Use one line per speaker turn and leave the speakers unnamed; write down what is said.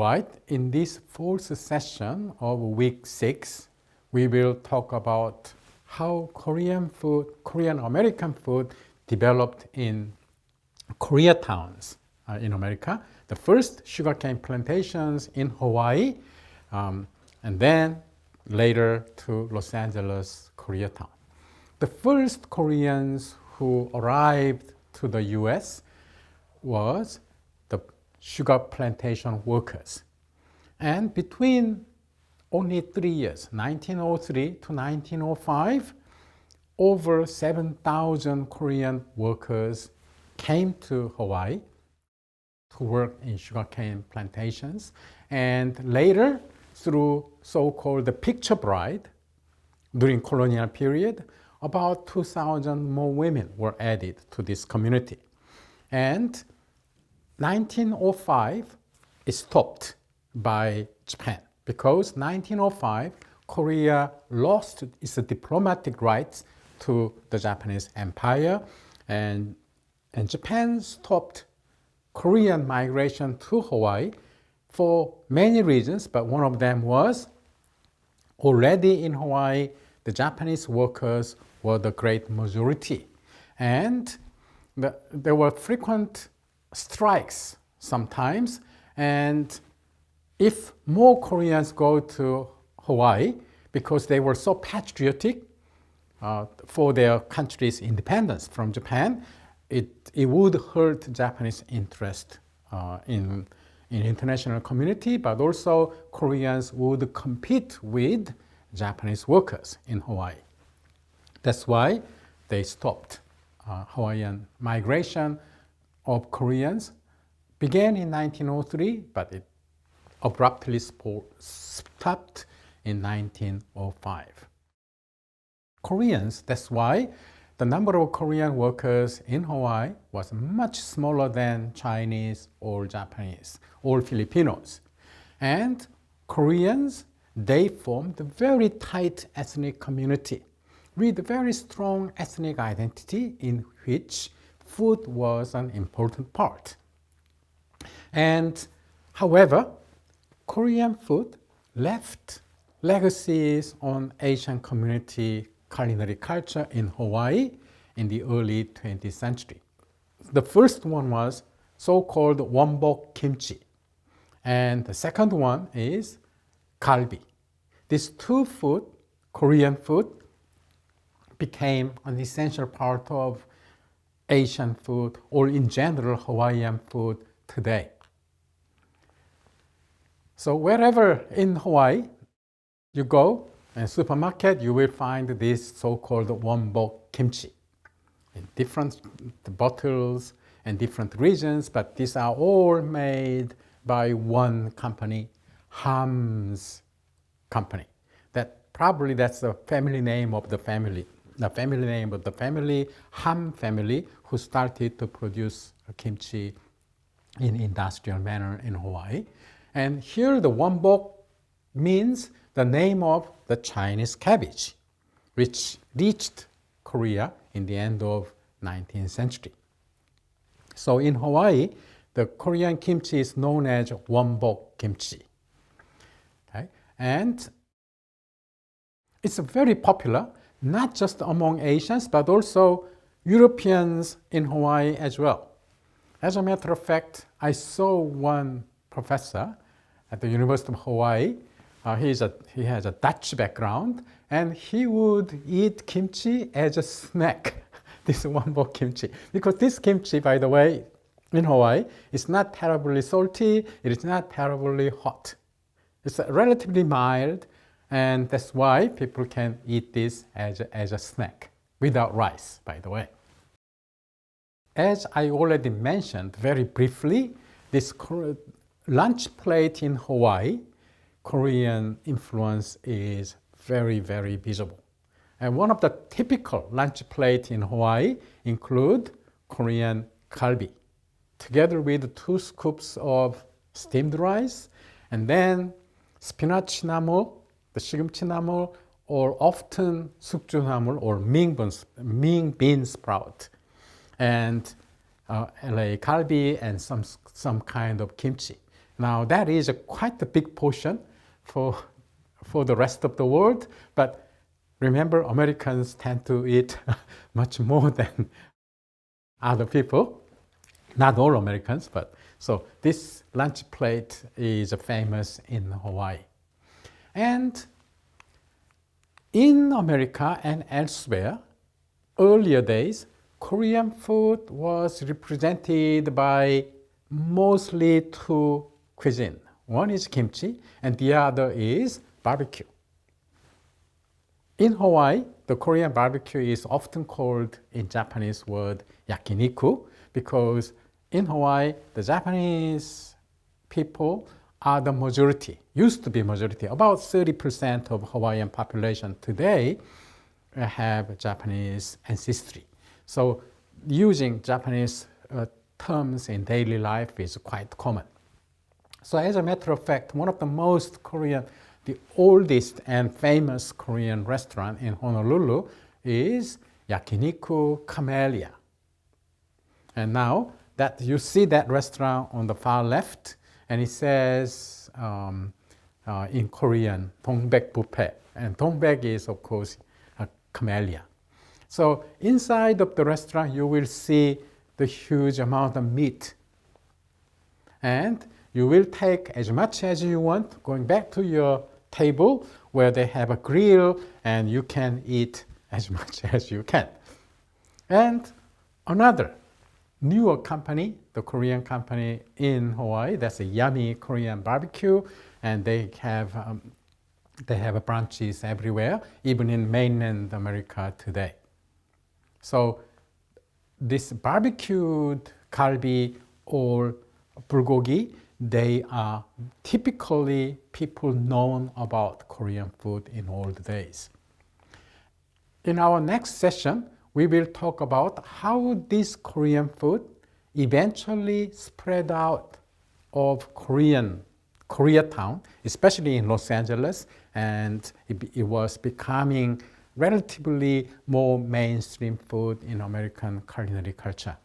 Alright, in this fourth session of week 6, we will talk about how Korean food, Korean American food developed in Koreatowns in America. The first sugarcane plantations in Hawaii, and then later to Los Angeles, Koreatown. The first Koreans who arrived to the US was the sugar plantation workers. And between only 3 years, 1903 to 1905, over 7,000 Korean workers came to Hawaii to work in sugarcane plantations. And later, through so-called the picture bride, during colonial period, about 2,000 more women were added to this community. And 1905 is stopped by Japan because 1905 Korea lost its diplomatic rights to the Japanese Empire, and Japan stopped Korean migration to Hawaii for many reasons, but one of them was already in Hawaii the Japanese workers were the great majority, and there were frequent strikes sometimes, and if more Koreans go to Hawaii because they were so patriotic for their country's independence from Japan, it would hurt Japanese interest in international community, but also Koreans would compete with Japanese workers in Hawaii. That's why they stopped Hawaiian migration of Koreans. Began in 1903, but it abruptly stopped in 1905. Koreans, that's why the number of Korean workers in Hawaii was much smaller than Chinese or Japanese or Filipinos. And Koreans, they formed a very tight ethnic community with a very strong ethnic identity in which food was an important part. And however, Korean food left legacies on Asian community culinary culture in Hawaii in the early 20th century. The first one was so-called wonbok kimchi, and the second one is galbi. These two food, Korean food, became an essential part of Asian food or in general Hawaiian food today. So wherever in Hawaii you go, in a supermarket, you will find this so-called wonbok kimchi in different bottles and different regions, but these are all made by one company, Ham's company. That's the family name of the family. The family name of the family, Ham family, who started to produce kimchi in industrial manner in Hawaii. And here the wonbok means the name of the Chinese cabbage, which reached Korea in the end of 19th century. So in Hawaii, the Korean kimchi is known as wonbok kimchi. Okay? And it's very popular, not just among Asians, but also Europeans in Hawaii as well. As a matter of fact, I saw one professor at the University of Hawaii. He has a Dutch background, and he would eat kimchi as a snack, this wonbok kimchi. Because this kimchi, by the way, in Hawaii, is not terribly salty, it is not terribly hot. It's relatively mild, and that's why people can eat this as a snack, without rice, by the way. As I already mentioned very briefly, this lunch plate in Hawaii, Korean influence is very, very visible. And one of the typical lunch plate in Hawaii include Korean galbi, together with 2 scoops of steamed rice, and then spinach namu, the 시금치 namu, or often sukju namu or ming bean sprout, and LA galbi and some kind of kimchi. Now that is quite a big portion for the rest of the world, but remember, Americans tend to eat much more than other people. Not all Americans, but so this lunch plate is famous in Hawaii. And in America and elsewhere, earlier days, Korean food was represented by mostly two cuisine. One is kimchi and the other is barbecue. In Hawaii, the Korean barbecue is often called in Japanese word yakiniku because in Hawaii, the Japanese people are the majority, used to be majority. About 30% of Hawaiian population today have Japanese ancestry. So using Japanese terms in daily life is quite common. So as a matter of fact, one of the most Korean, the oldest and famous Korean restaurant in Honolulu is Yakiniku Camellia. And now that you see that restaurant on the far left, and it says in Korean, Dongbek Buffet. And Dongbek is, of course, a camellia. So inside of the restaurant, you will see the huge amount of meat. And you will take as much as you want, going back to your table where they have a grill and you can eat as much as you can. And another newer company, the Korean company in Hawaii, that's a Yummy Korean Barbecue, and they have branches everywhere, even in mainland America today. So this barbecued galbi or bulgogi, they are typically people known about Korean food in old days. In our next session, we will talk about how this Korean food eventually spread out of Koreatown, especially in Los Angeles, and it was becoming relatively more mainstream food in American culinary culture.